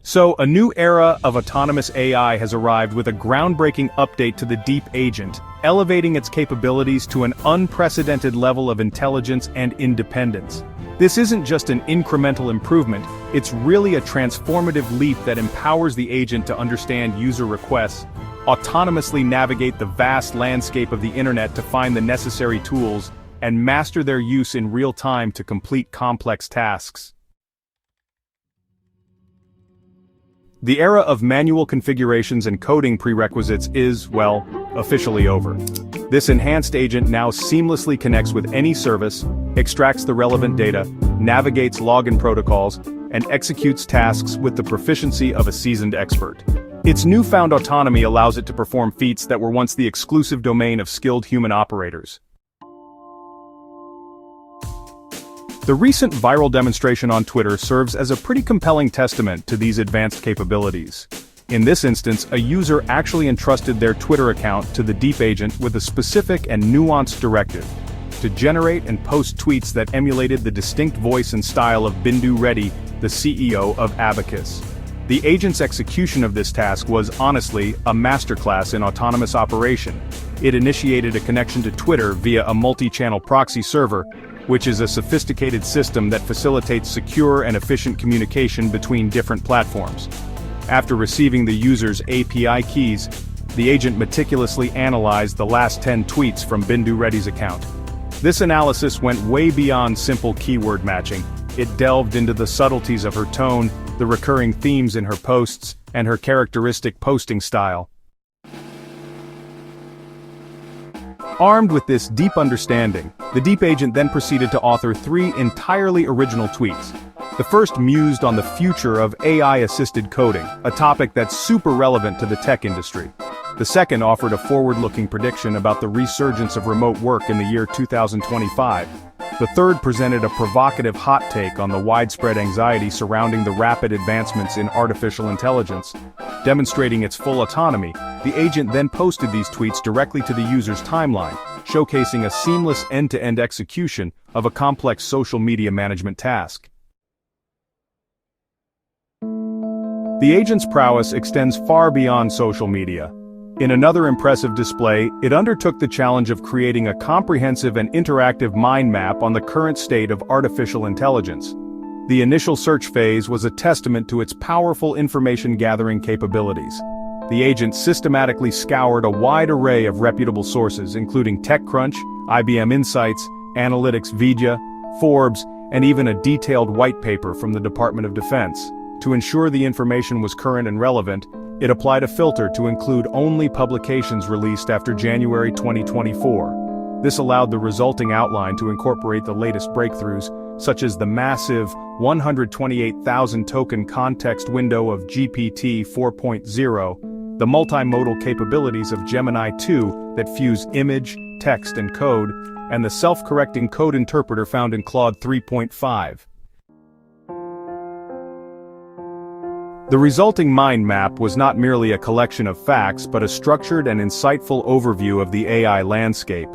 So, a new era of autonomous AI has arrived with a groundbreaking update to the DeepAgent, elevating its capabilities to an unprecedented level of intelligence and independence. This isn't just an incremental improvement, it's really a transformative leap that empowers the agent to understand user requests, autonomously navigate the vast landscape of the internet to find the necessary tools, and master their use in real time to complete complex tasks. The era of manual configurations and coding prerequisites is, well, officially over. This enhanced agent now seamlessly connects with any service, extracts the relevant data, navigates login protocols, and executes tasks with the proficiency of a seasoned expert. Its newfound autonomy allows it to perform feats that were once the exclusive domain of skilled human operators. The recent viral demonstration on Twitter serves as a pretty compelling testament to these advanced capabilities. In this instance, a user actually entrusted their Twitter account to the DeepAgent with a specific and nuanced directive: to generate and post tweets that emulated the distinct voice and style of Bindu Reddy, the CEO of Abacus. The agent's execution of this task was, honestly, a masterclass in autonomous operation. It initiated a connection to Twitter via a multi-channel proxy server, which is a sophisticated system that facilitates secure and efficient communication between different platforms. After receiving the user's API keys, the agent meticulously analyzed the last 10 tweets from Bindu Reddy's account. This analysis went way beyond simple keyword matching. It delved into the subtleties of her tone, the recurring themes in her posts, and her characteristic posting style. Armed with this deep understanding, the DeepAgent then proceeded to author 3 entirely original tweets. The first mused on the future of AI-assisted coding, a topic that's super relevant to the tech industry. The second offered a forward-looking prediction about the resurgence of remote work in the year 2025. The third presented a provocative hot take on the widespread anxiety surrounding the rapid advancements in artificial intelligence. Demonstrating its full autonomy, the agent then posted these tweets directly to the user's timeline, showcasing a seamless end-to-end execution of a complex social media management task. The agent's prowess extends far beyond social media. In another impressive display, it undertook the challenge of creating a comprehensive and interactive mind map on the current state of artificial intelligence. The initial search phase was a testament to its powerful information-gathering capabilities. The agent systematically scoured a wide array of reputable sources, including TechCrunch, IBM Insights, Analytics Vidya, Forbes, and even a detailed white paper from the Department of Defense. To ensure the information was current and relevant, it applied a filter to include only publications released after January 2024. This allowed the resulting outline to incorporate the latest breakthroughs, such as the massive 128,000 token context window of GPT 4.0, the multimodal capabilities of Gemini 2 that fuse image, text, and code, and the self-correcting code interpreter found in Claude 3.5. The resulting mind map was not merely a collection of facts but a structured and insightful overview of the AI landscape.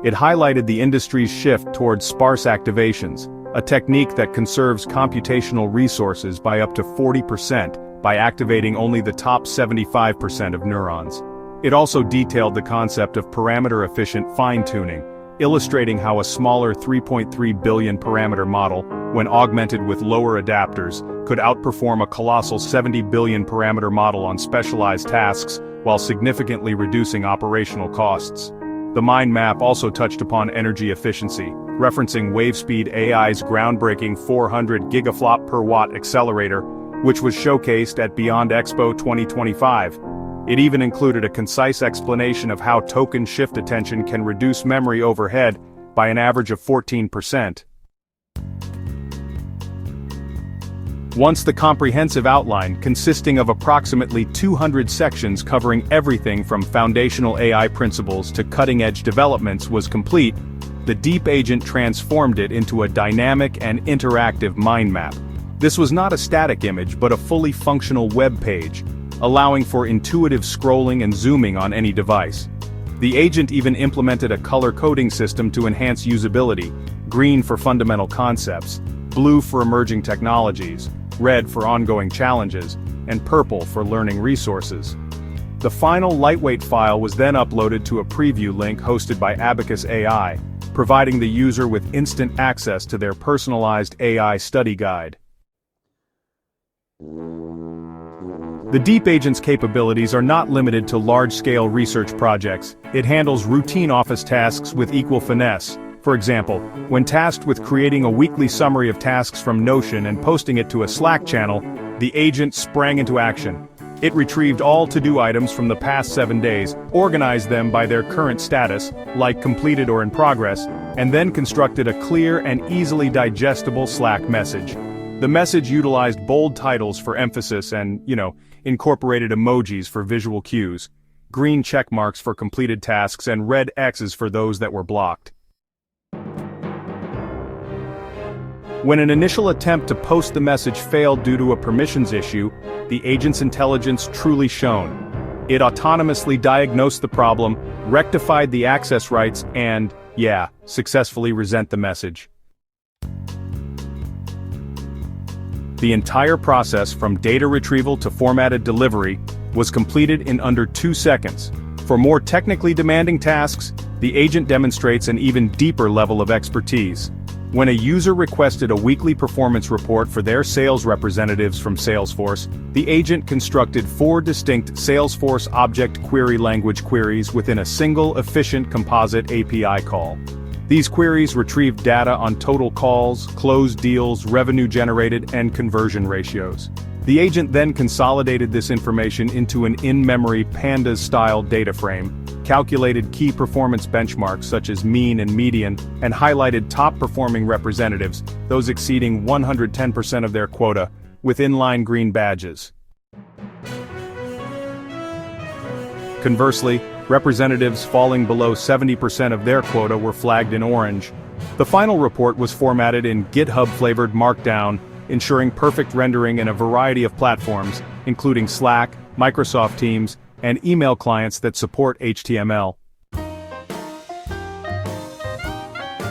It highlighted the industry's shift towards sparse activations, a technique that conserves computational resources by up to 40% by activating only the top 75% of neurons. It also detailed the concept of parameter-efficient fine-tuning, illustrating how a smaller 3.3 billion parameter model, when augmented with lower adapters, could outperform a colossal 70 billion parameter model on specialized tasks while significantly reducing operational costs. The mind map also touched upon energy efficiency, referencing WaveSpeed AI's groundbreaking 400 gigaflop per watt accelerator, which was showcased at Beyond Expo 2025. It even included a concise explanation of how token shift attention can reduce memory overhead by an average of 14%. Once the comprehensive outline, consisting of approximately 200 sections covering everything from foundational AI principles to cutting-edge developments, was complete, the DeepAgent transformed it into a dynamic and interactive mind map. This was not a static image but a fully functional web page, allowing for intuitive scrolling and zooming on any device. The agent even implemented a color coding system to enhance usability: green for fundamental concepts, blue for emerging technologies, red for ongoing challenges, and purple for learning resources. The final lightweight file was then uploaded to a preview link hosted by Abacus AI, providing the user with instant access to their personalized AI study guide. The DeepAgent's capabilities are not limited to large-scale research projects. It handles routine office tasks with equal finesse. For example, when tasked with creating a weekly summary of tasks from Notion and posting it to a Slack channel, the agent sprang into action. It retrieved all to-do items from the past 7 days, organized them by their current status, like completed or in progress, and then constructed a clear and easily digestible Slack message. The message utilized bold titles for emphasis and, incorporated emojis for visual cues, green check marks for completed tasks and red X's for those that were blocked. When an initial attempt to post the message failed due to a permissions issue, the agent's intelligence truly shone. It autonomously diagnosed the problem, rectified the access rights, and, successfully resent the message. The entire process from data retrieval to formatted delivery was completed in under 2 seconds. For more technically demanding tasks, the agent demonstrates an even deeper level of expertise. When a user requested a weekly performance report for their sales representatives from Salesforce, the agent constructed 4 distinct Salesforce object query language queries within a single efficient composite API call. These queries retrieved data on total calls, closed deals, revenue generated, and conversion ratios. The agent then consolidated this information into an in-memory pandas-style data frame, calculated key performance benchmarks such as mean and median, and highlighted top-performing representatives, those exceeding 110% of their quota, with inline green badges. Conversely, representatives falling below 70% of their quota were flagged in orange. The final report was formatted in GitHub-flavored Markdown, ensuring perfect rendering in a variety of platforms, including Slack, Microsoft Teams, and email clients that support HTML.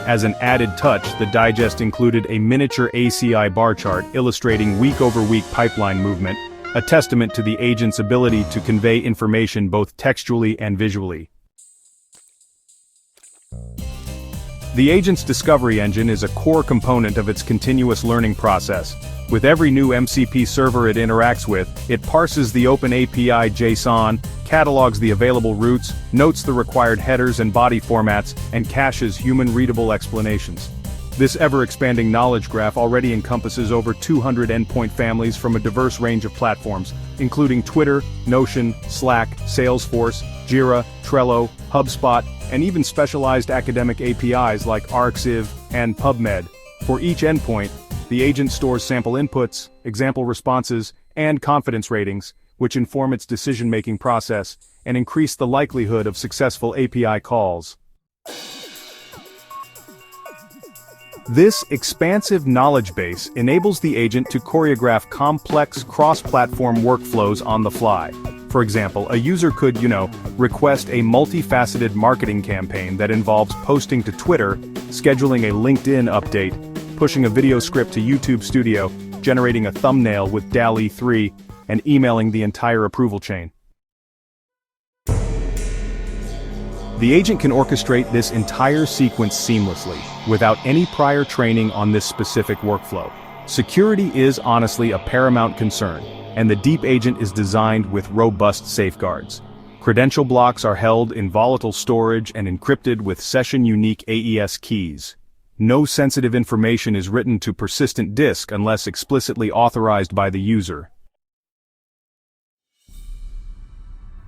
As an added touch, the digest included a miniature ACI bar chart illustrating week-over-week pipeline movement, a testament to the agent's ability to convey information both textually and visually. The agent's discovery engine is a core component of its continuous learning process. With every new MCP server it interacts with, it parses the OpenAPI JSON, catalogs the available routes, notes the required headers and body formats, and caches human-readable explanations. This ever-expanding knowledge graph already encompasses over 200 endpoint families from a diverse range of platforms, including Twitter, Notion, Slack, Salesforce, Jira, Trello, HubSpot, and even specialized academic APIs like Arxiv and PubMed. For each endpoint, the agent stores sample inputs, example responses, and confidence ratings, which inform its decision-making process and increase the likelihood of successful API calls. This expansive knowledge base enables the agent to choreograph complex cross-platform workflows on the fly. For example, a user could, request a multifaceted marketing campaign that involves posting to Twitter, scheduling a LinkedIn update, pushing a video script to YouTube Studio, generating a thumbnail with DALL-E 3, and emailing the entire approval chain. The agent can orchestrate this entire sequence seamlessly, without any prior training on this specific workflow. Security is honestly a paramount concern, and the DeepAgent is designed with robust safeguards. Credential blocks are held in volatile storage and encrypted with session-unique AES keys. No sensitive information is written to persistent disk unless explicitly authorized by the user.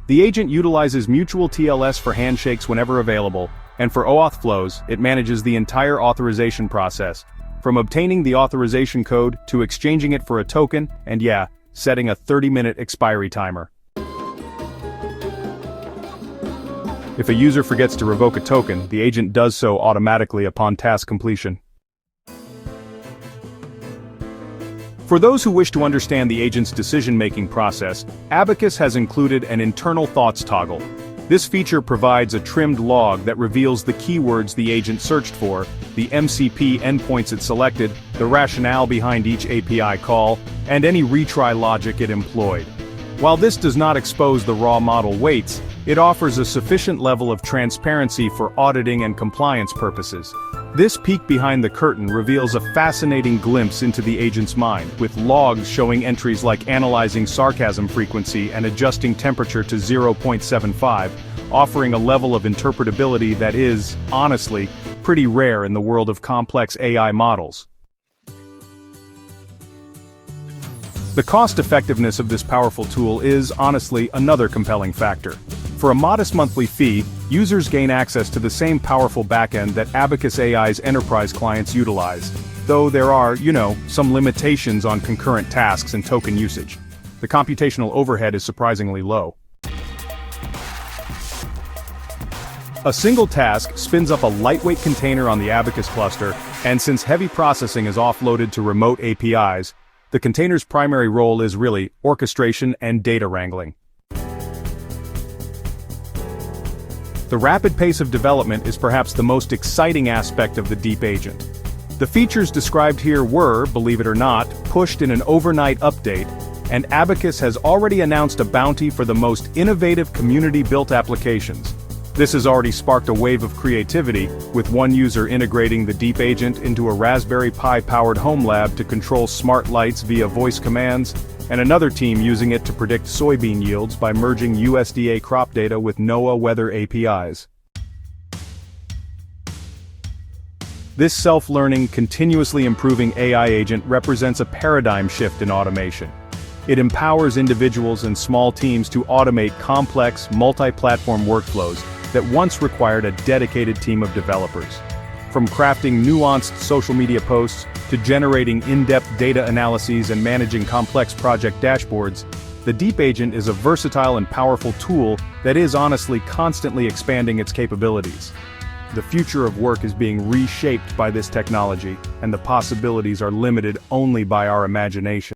The agent utilizes mutual TLS for handshakes whenever available, and for OAuth flows, it manages the entire authorization process, from obtaining the authorization code to exchanging it for a token, and setting a 30-minute expiry timer. If a user forgets to revoke a token, the agent does so automatically upon task completion. For those who wish to understand the agent's decision-making process, Abacus has included an internal thoughts toggle. This feature provides a trimmed log that reveals the keywords the agent searched for, the MCP endpoints it selected, the rationale behind each API call, and any retry logic it employed. While this does not expose the raw model weights, it offers a sufficient level of transparency for auditing and compliance purposes. This peek behind the curtain reveals a fascinating glimpse into the agent's mind, with logs showing entries like analyzing sarcasm frequency and adjusting temperature to 0.75, offering a level of interpretability that is, honestly, pretty rare in the world of complex AI models. The cost-effectiveness of this powerful tool is, honestly, another compelling factor. For a modest monthly fee, users gain access to the same powerful backend that Abacus AI's enterprise clients utilize, though there are, some limitations on concurrent tasks and token usage. The computational overhead is surprisingly low. A single task spins up a lightweight container on the Abacus cluster, and since heavy processing is offloaded to remote APIs, the container's primary role is really orchestration and data wrangling. The rapid pace of development is perhaps the most exciting aspect of the DeepAgent. The features described here were, believe it or not, pushed in an overnight update, and Abacus has already announced a bounty for the most innovative community-built applications. This has already sparked a wave of creativity, with one user integrating the DeepAgent into a Raspberry Pi-powered home lab to control smart lights via voice commands, and another team using it to predict soybean yields by merging USDA crop data with NOAA weather APIs. This self-learning, continuously improving AI agent represents a paradigm shift in automation. It empowers individuals and small teams to automate complex, multi-platform workflows that once required a dedicated team of developers. From crafting nuanced social media posts to generating in-depth data analyses and managing complex project dashboards, the DeepAgent is a versatile and powerful tool that is honestly constantly expanding its capabilities. The future of work is being reshaped by this technology, and the possibilities are limited only by our imagination.